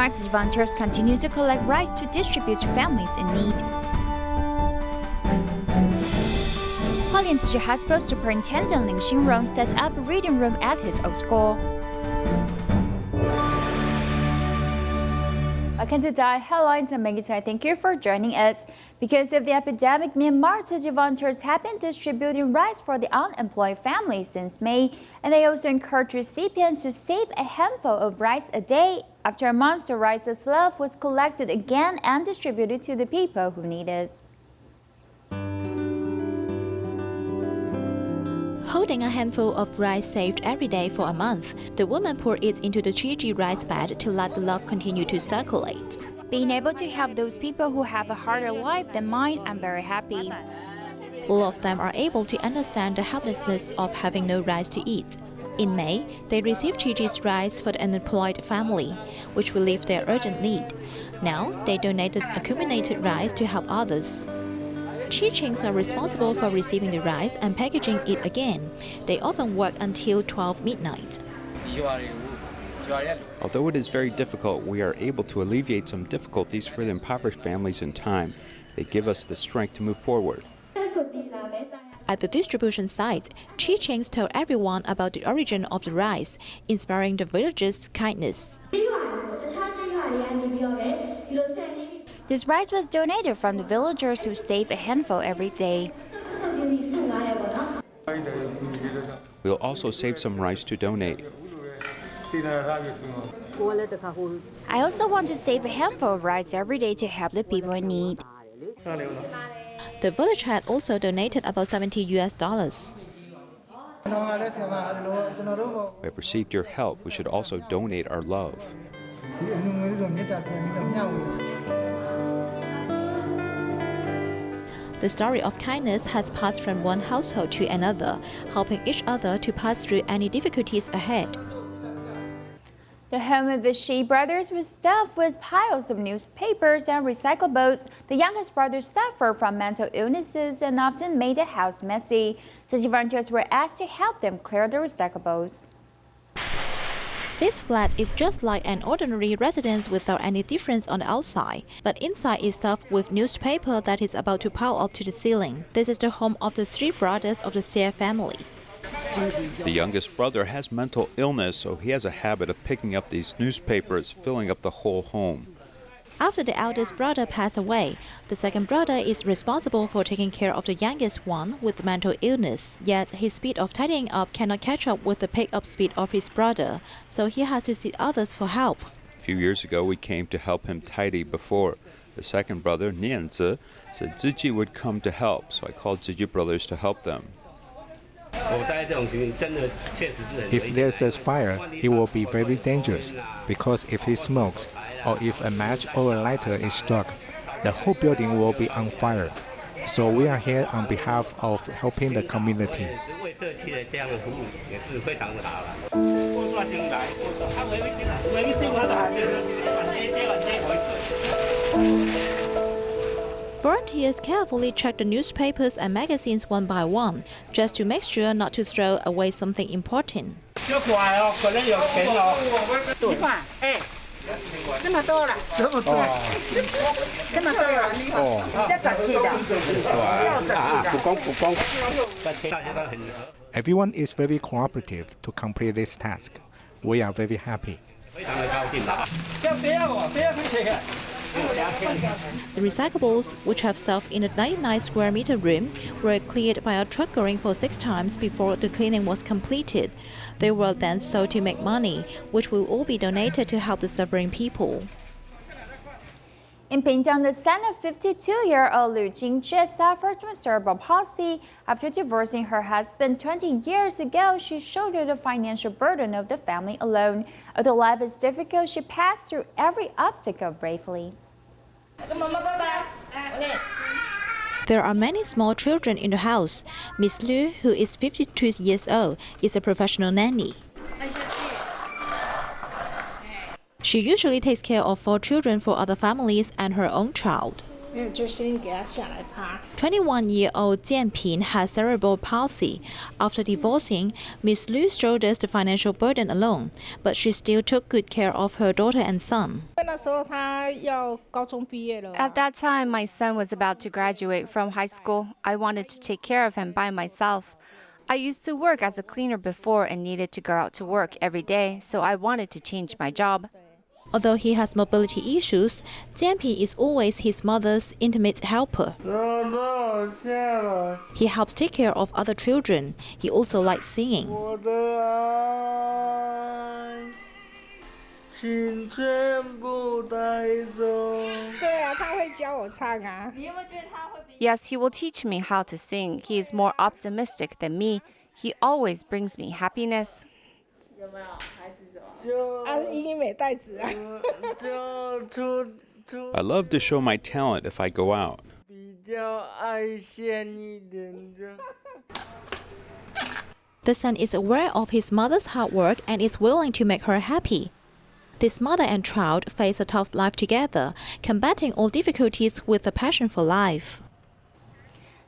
Myanmar, volunteers continue to collect rice to distribute to families in need. Hualien Tzu Chi Hospital superintendent Ling Xinrong sets up a reading room at his old school. Welcome to Dai Headlines. I'm Maggie Tai. Thank you for joining us. Because of the epidemic, Myanmar Tzu Chi volunteers have been distributing rice for the unemployed families since May, and they also encourage recipients to save a handful of rice a day. After a month, the rice fluff was collected again and distributed to the people who need it. Holding a handful of rice saved every day for a month, the woman poured it into the Chi rice bed to let the love continue to circulate. Being able to help those people who have a harder life than mine, I'm very happy. All of them are able to understand the helplessness of having no rice to eat. In May, they received Chi's rice for the unemployed family, which relieved their urgent need. Now, they donated accumulated rice to help others. Chichings are responsible for receiving the rice and packaging it again. They often work until 12 midnight. Although it is very difficult, we are able to alleviate some difficulties for the impoverished families in time. They give us the strength to move forward. At the distribution site, Chichings told everyone about the origin of the rice, inspiring the villagers' kindness. This rice was donated from the villagers who save a handful every day. We'll also save some rice to donate. I also want to save a handful of rice every day to help the people in need. The village had also donated about $70. We have received your help. We should also donate our love. The story of kindness has passed from one household to another, helping each other to pass through any difficulties ahead. The home of the Shi brothers was stuffed with piles of newspapers and recyclables. The youngest brother suffered from mental illnesses and often made the house messy. Tzu Chi volunteers were asked to help them clear the recyclables. This flat is just like an ordinary residence without any difference on the outside, but inside is stuffed with newspaper that is about to pile up to the ceiling. This is the home of the three brothers of the Xie family. The youngest brother has mental illness, so he has a habit of picking up these newspapers, filling up the whole home. After the eldest brother passed away, the second brother is responsible for taking care of the youngest one with mental illness. Yet his speed of tidying up cannot catch up with the pick-up speed of his brother, so he has to seek others for help. A few years ago, we came to help him tidy before. The second brother, Nianzi, said Tzu Chi would come to help, so I called Tzu Chi brothers to help them. If there's a fire, it will be very dangerous, because if he smokes, or if a match or a lighter is struck, the whole building will be on fire. So we are here on behalf of helping the community. Volunteers carefully check the newspapers and magazines one by one, just to make sure not to throw away something important. Everyone is very cooperative to complete this task. We are very happy. The recyclables, which have stuff in a 99 square meter room, were cleared by a truck going for 6 times before the cleaning was completed. They were then sold to make money, which will all be donated to help the suffering people. In Pingdong, the son of 52-year-old Liu Jingzhe suffers from cerebral palsy. After divorcing her husband 20 years ago, she shouldered the financial burden of the family alone. Although life is difficult, she passed through every obstacle bravely. There are many small children in the house. Miss Liu, who is 52 years old, is a professional nanny. She usually takes care of 4 children for other families and her own child. 21-year-old Jian Ping has cerebral palsy. After divorcing, Miss Liu shoulders the financial burden alone, but she still took good care of her daughter and son. At that time, my son was about to graduate from high school. I wanted to take care of him by myself. I used to work as a cleaner before and needed to go out to work every day, so I wanted to change my job. Although he has mobility issues, Jian Ping is always his mother's intimate helper. He helps take care of other children. He also likes singing. Yes, he will teach me how to sing. He is more optimistic than me. He always brings me happiness. I love to show my talent if I go out. The son is aware of his mother's hard work and is willing to make her happy. This mother and child face a tough life together, combating all difficulties with a passion for life.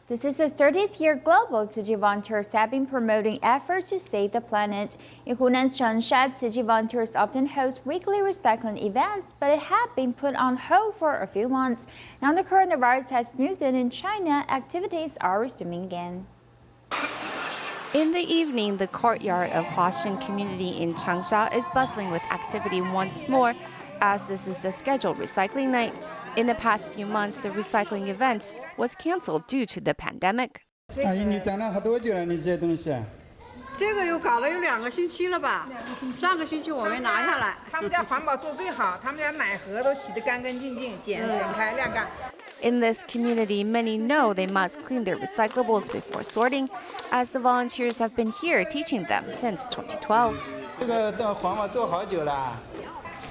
This is the 30th year global Tzu Chi volunteers have been promoting efforts to save the planet. In Hunan's Changsha, Tzu Chi volunteers often host weekly recycling events, but it had been put on hold for a few months. Now the coronavirus has smoothened in China, activities are resuming again. In the evening, the courtyard of Hualien community in Changsha is bustling with activity once more, as this is the scheduled recycling night. In the past few months, the recycling event was canceled due to the pandemic. In this community, many know they must clean their recyclables before sorting, as the volunteers have been here teaching them since 2012.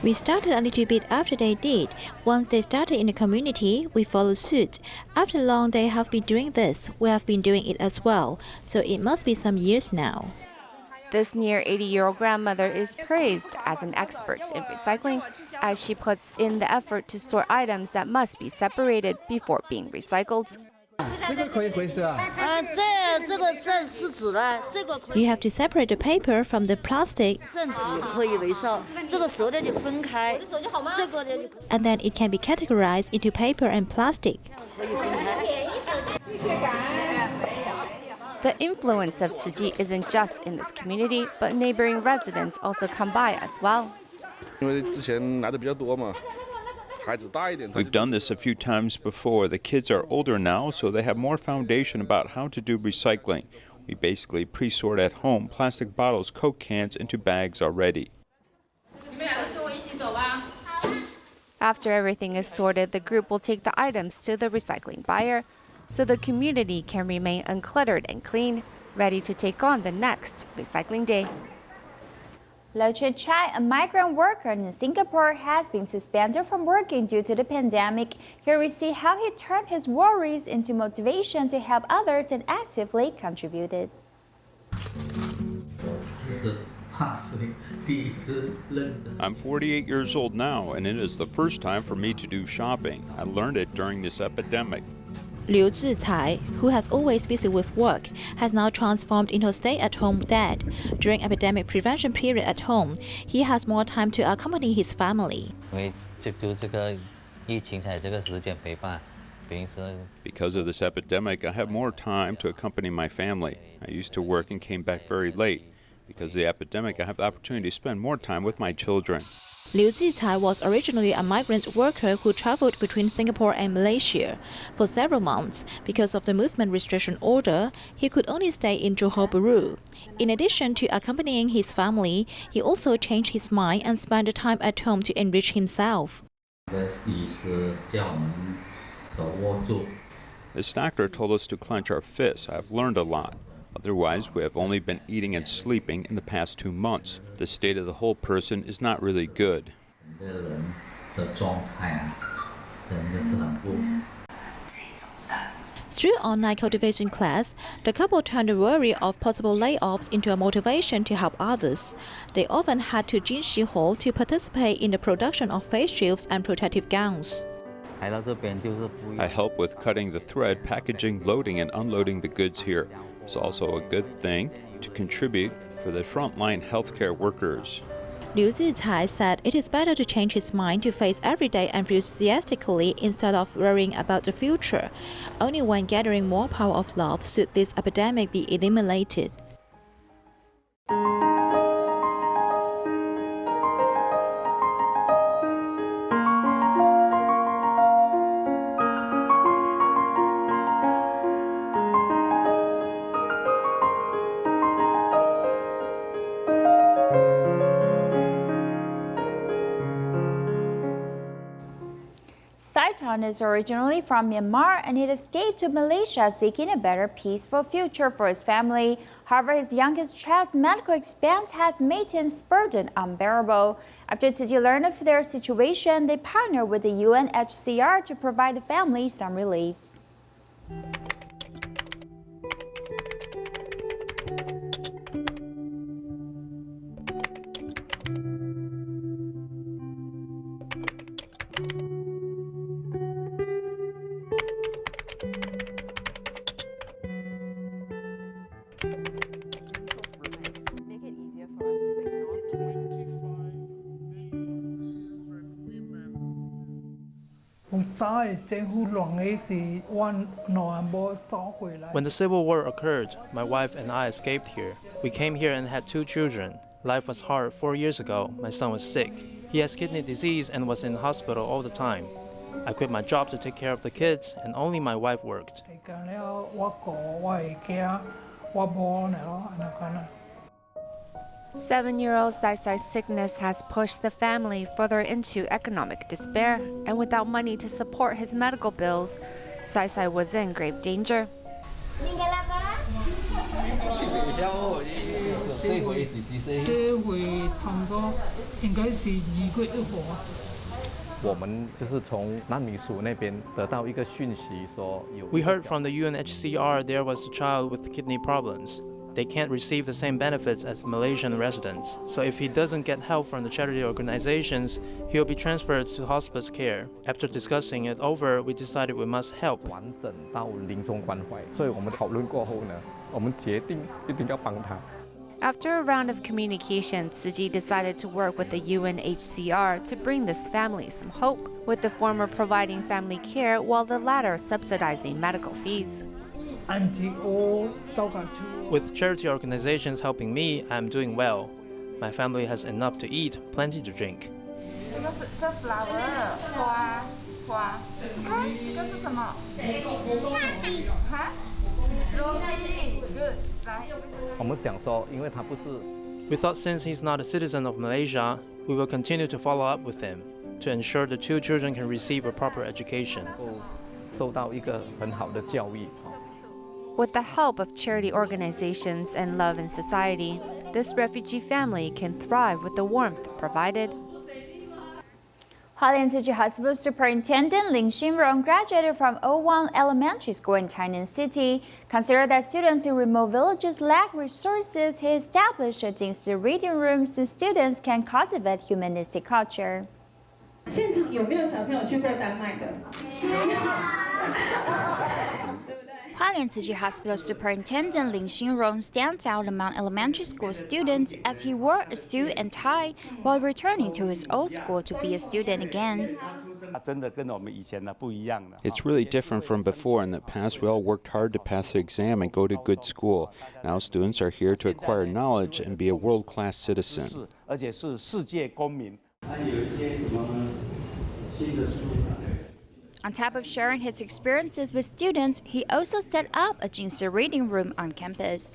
We started a little bit after they did. Once they started in the community, we followed suit. After long they have been doing this, we have been doing it as well. So it must be some years now. This near 80-year-old grandmother is praised as an expert in recycling, as she puts in the effort to sort items that must be separated before being recycled. You have to separate the paper from the plastic, and then it can be categorized into paper and plastic. The influence of Tzu Chi isn't just in this community, but neighboring residents also come by as well. We've done this a few times before. The kids are older now, so they have more foundation about how to do recycling. We basically pre-sort at home plastic bottles, Coke cans into bags already. After everything is sorted, the group will take the items to the recycling buyer, so the community can remain uncluttered and clean, ready to take on the next recycling day. Lo Chai, a migrant worker in Singapore, has been suspended from working due to the pandemic. Here we see how he turned his worries into motivation to help others and actively contributed. I'm 48 years old now, and it is the first time for me to do shopping. I learned it during this epidemic. Liu Zhicai, who has always busy with work, has now transformed into a stay-at-home dad. During epidemic prevention period at home, he has more time to accompany his family. Because of this epidemic, I have more time to accompany my family. I used to work and came back very late. Because of the epidemic, I have the opportunity to spend more time with my children. Liu Zhicai was originally a migrant worker who traveled between Singapore and Malaysia. For several months, because of the movement restriction order, he could only stay in Johor Bahru. In addition to accompanying his family, he also changed his mind and spent the time at home to enrich himself. This doctor told us to clench our fists. I have learned a lot. Otherwise, we have only been eating and sleeping in the past 2 months. The state of the whole person is not really good. Through online cultivation class, the couple turned the worry of possible layoffs into a motivation to help others. They often had to Jinshi Hall to participate in the production of face shields and protective gowns. I help with cutting the thread, packaging, loading, and unloading the goods here. It's also a good thing to contribute for the frontline healthcare workers. Liu Zicai said it is better to change his mind to face every day enthusiastically instead of worrying about the future. Only when gathering more power of love should this epidemic be eliminated. Tainan is originally from Myanmar and he escaped to Malaysia seeking a better, peaceful future for his family. However, his youngest child's medical expense has made his burden unbearable. After Tzu Chi learned of their situation, they partnered with the UNHCR to provide the family some reliefs. When the Civil War occurred, my wife and I escaped here. We came here and had 2 children. Life was hard 4 years ago. My son was sick. He has kidney disease and was in hospital all the time. I quit my job to take care of the kids, and only my wife worked. 7-year-old Sai Sai's sickness has pushed the family further into economic despair, and without money to support his medical bills, Sai Sai was in grave danger. We heard from the UNHCR there was a child with kidney problems. They can't receive the same benefits as Malaysian residents. So if he doesn't get help from the charity organizations, he'll be transferred to hospice care. After discussing it over, we decided we must help. After a round of communication, Tzu Chi decided to work with the UNHCR to bring this family some hope, with the former providing family care while the latter subsidizing medical fees. With charity organizations helping me, I'm doing well. My family has enough to eat, plenty to drink. We thought since he's not a citizen of Malaysia, we will continue to follow up with him to ensure the 2 children can receive a proper education. With the help of charity organizations and love in society, this refugee family can thrive with the warmth provided. Hualien Tzu Chi Hospital Superintendent Ling Xinrong graduated from 01 Elementary School in Tainan City. Considering that students in remote villages lack resources, he established a Jingsi reading room so students can cultivate humanistic culture. Hualien Tzu Chi Hospital Superintendent Ling Xinrong stands out among elementary school students as he wore a suit and tie while returning to his old school to be a student again. It's really different from before. In the past, we all worked hard to pass the exam and go to good school. Now students are here to acquire knowledge and be a world-class citizen. On top of sharing his experiences with students, he also set up a Jingsi reading room on campus.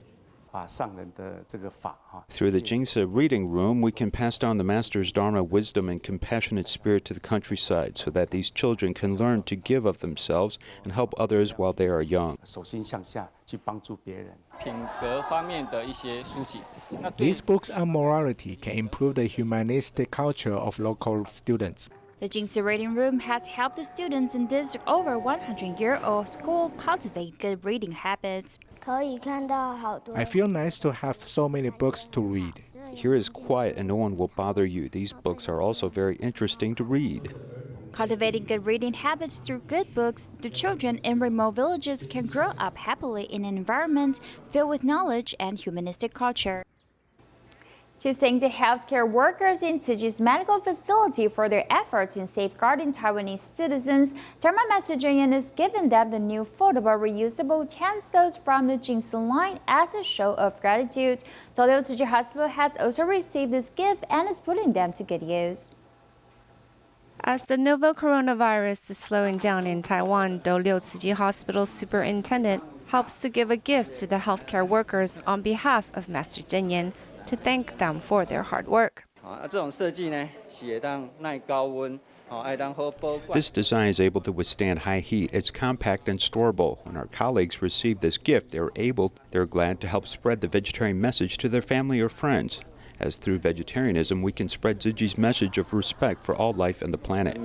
Through the Jingsi reading room, we can pass down the Master's Dharma wisdom and compassionate spirit to the countryside so that these children can learn to give of themselves and help others while they are young. These books on morality can improve the humanistic culture of local students. The Jingsi reading room has helped the students in this over 100-year-old school cultivate good reading habits. I feel nice to have so many books to read. Here is quiet and no one will bother you. These books are also very interesting to read. Cultivating good reading habits through good books, the children in remote villages can grow up happily in an environment filled with knowledge and humanistic culture. To thank the healthcare workers in Tzu Chi's medical facility for their efforts in safeguarding Taiwanese citizens, Taiwan Master Zheng is giving them the new foldable reusable utensils from the Jinsu line as a show of gratitude. Hualien Tzu Chi Hospital has also received this gift and is putting them to good use. As the novel coronavirus is slowing down in Taiwan, Hualien Tzu Chi Hospital superintendent helps to give a gift to the healthcare workers on behalf of Master Zheng to thank them for their hard work. This design is able to withstand high heat. It's compact and storable. When our colleagues receive this gift, they're glad to help spread the vegetarian message to their family or friends. As through vegetarianism, we can spread Tzu Chi's message of respect for all life and the planet.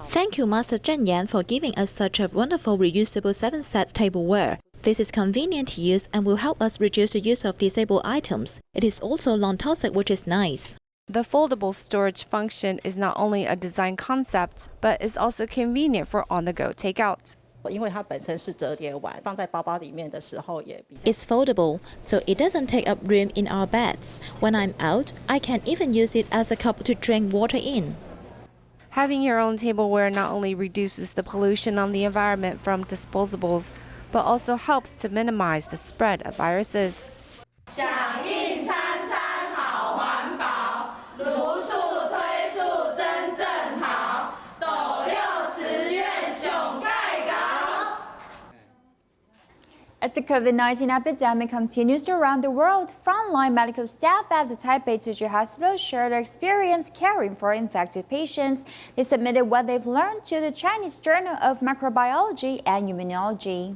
Thank you, Master Zheng Yan, for giving us such a wonderful reusable 7-set tableware. This is convenient to use and will help us reduce the use of disabled items. It is also non-toxic, which is nice. The foldable storage function is not only a design concept, but is also convenient for on-the-go takeout. It's foldable, so it doesn't take up room in our bags. When I'm out, I can even use it as a cup to drink water in. Having your own tableware not only reduces the pollution on the environment from disposables, but also helps to minimize the spread of viruses. As the COVID-19 epidemic continues around the world, frontline medical staff at the Taipei Tzu Chi Hospital shared their experience caring for infected patients. They submitted what they've learned to the Chinese Journal of Microbiology and Immunology.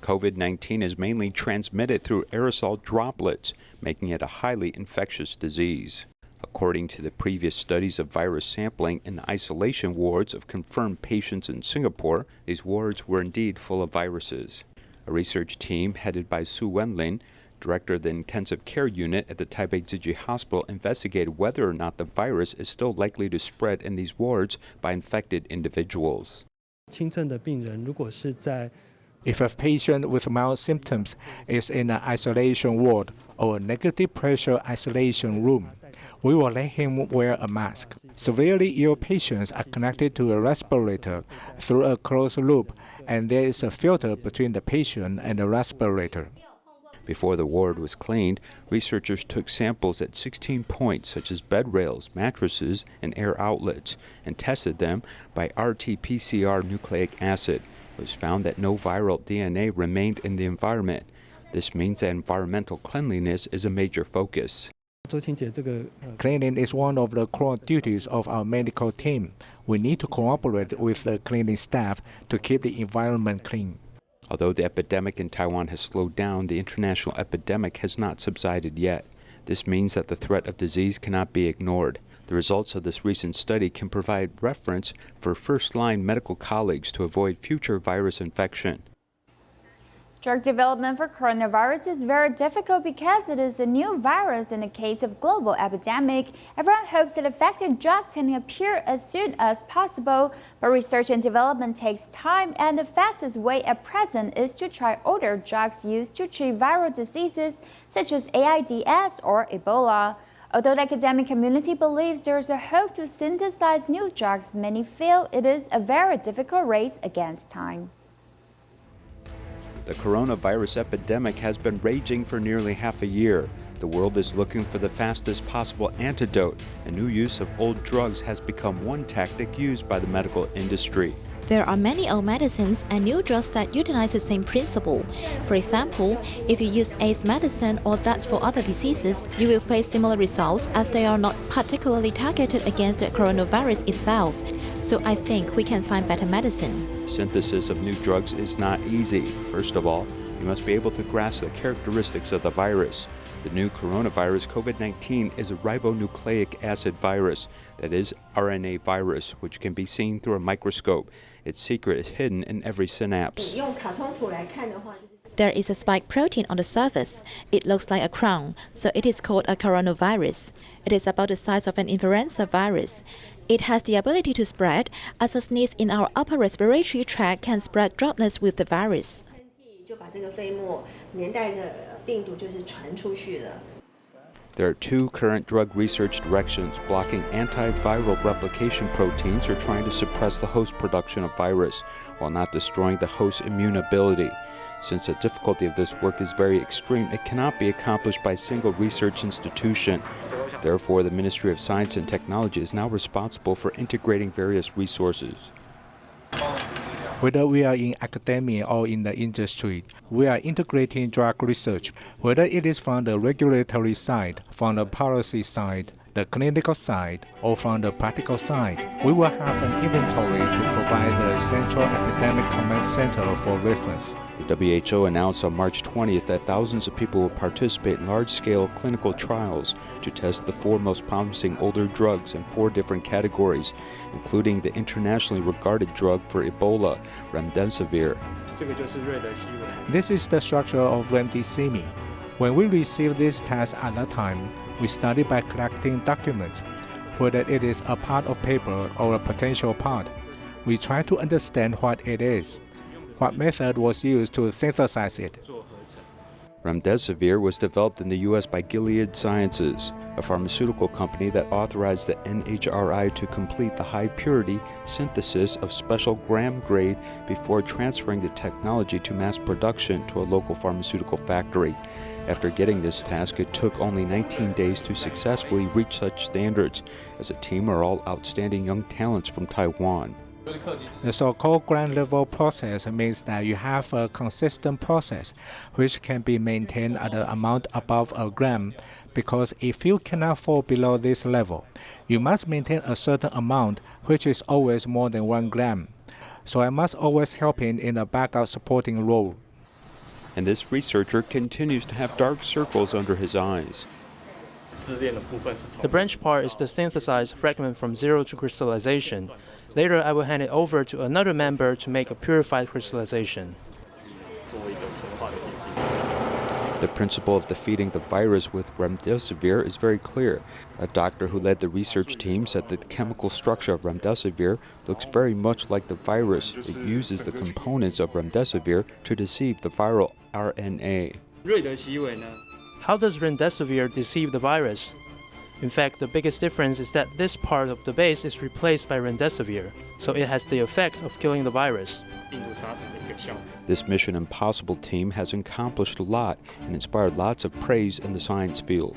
COVID-19 is mainly transmitted through aerosol droplets, making it a highly infectious disease. According to the previous studies of virus sampling in the isolation wards of confirmed patients in Singapore, these wards were indeed full of viruses. A research team headed by Su Wenlin, director of the intensive care unit at the Taipei Tzu Chi Hospital, investigated whether or not the virus is still likely to spread in these wards by infected individuals. If a patient with mild symptoms is in an isolation ward or a negative pressure isolation room, we will let him wear a mask. Severely ill patients are connected to a respirator through a closed loop, and there is a filter between the patient and the respirator. Before the ward was cleaned, researchers took samples at 16 points such as bed rails, mattresses, and air outlets, and tested them by RT-PCR nucleic acid. It was found that no viral DNA remained in the environment. This means that environmental cleanliness is a major focus. Cleaning is one of the core duties of our medical team. We need to cooperate with the cleaning staff to keep the environment clean. Although the epidemic in Taiwan has slowed down, the international epidemic has not subsided yet. This means that the threat of disease cannot be ignored. The results of this recent study can provide reference for first-line medical colleagues to avoid future virus infection. Drug development for coronavirus is very difficult because it is a new virus in the case of global epidemic. Everyone hopes that effective drugs can appear as soon as possible, but research and development takes time, and the fastest way at present is to try older drugs used to treat viral diseases such as AIDS or Ebola. Although the academic community believes there is a hope to synthesize new drugs, many feel it is a very difficult race against time. The coronavirus epidemic has been raging for nearly half a year. The world is looking for the fastest possible antidote, and new use of old drugs has become one tactic used by the medical industry. There are many old medicines and new drugs that utilize the same principle. For example, if you use AIDS medicine or that for other diseases, you will face similar results as they are not particularly targeted against the coronavirus itself. So I think we can find better medicine. Synthesis of new drugs is not easy. First of all, you must be able to grasp the characteristics of the virus. The new coronavirus, COVID-19, is a ribonucleic acid virus, that is, RNA virus, which can be seen through a microscope. Its secret is hidden in every synapse. There is a spike protein on the surface. It looks like a crown, so it is called a coronavirus. It is about the size of an influenza virus. It has the ability to spread, as a sneeze in our upper respiratory tract can spread droplets with the virus. There are two current drug research directions, blocking antiviral replication proteins or trying to suppress the host production of virus while not destroying the host's immune ability. Since the difficulty of this work is very extreme, it cannot be accomplished by a single research institution. Therefore, the Ministry of Science and Technology is now responsible for integrating various resources. Whether we are in academia or in the industry, we are integrating drug research, whether it is from the regulatory side, from the policy side, the clinical side, or from the practical side. We will have an inventory to provide the Central Epidemic Command Center for reference. The WHO announced on March 20th that thousands of people will participate in large-scale clinical trials to test the four most promising older drugs in four different categories, including the internationally regarded drug for Ebola, remdesivir. This is the structure of remdesivir. When we received this test at that time, we started by collecting documents, whether it is a part of paper or a potential part. We try to understand what it is. What method was used to synthesize it? Remdesivir was developed in the U.S. by Gilead Sciences, a pharmaceutical company that authorized the NHRI to complete the high-purity synthesis of special gram grade before transferring the technology to mass production to a local pharmaceutical factory. After getting this task, it took only 19 days to successfully reach such standards, as a team are all outstanding young talents from Taiwan. The so-called gram level process means that you have a consistent process which can be maintained at an amount above a gram, because if you cannot fall below this level, you must maintain a certain amount which is always more than 1 gram. So I must always help in a backup supporting role. And this researcher continues to have dark circles under his eyes. The branch part is the synthesized fragment from zero to crystallization. Later, I will hand it over to another member to make a purified crystallization. The principle of defeating the virus with remdesivir is very clear. A doctor who led the research team said that the chemical structure of remdesivir looks very much like the virus. It uses the components of remdesivir to deceive the viral RNA. How does remdesivir deceive the virus? In fact, the biggest difference is that this part of the base is replaced by remdesivir, so it has the effect of killing the virus. This Mission Impossible team has accomplished a lot and inspired lots of praise in the science field.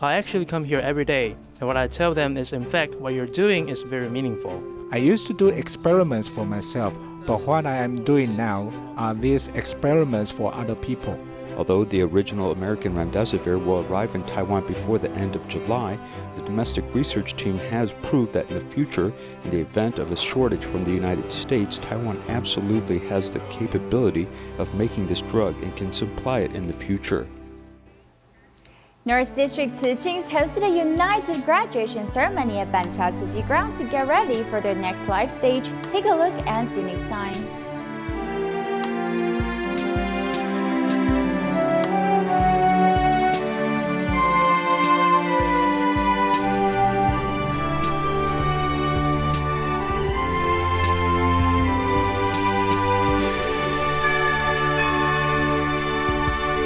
I actually come here every day, and what I tell them is, in fact, what you're doing is very meaningful. I used to do experiments for myself, but what I am doing now are these experiments for other people. Although the original American remdesivir will arrive in Taiwan before the end of July, the domestic research team has proved that in the future, in the event of a shortage from the United States, Taiwan absolutely has the capability of making this drug and can supply it in the future. North District Tzu Chis hosted a united graduation ceremony at Ban Cha Tzu Chi Ground to get ready for their next live stage. Take a look and see you next time.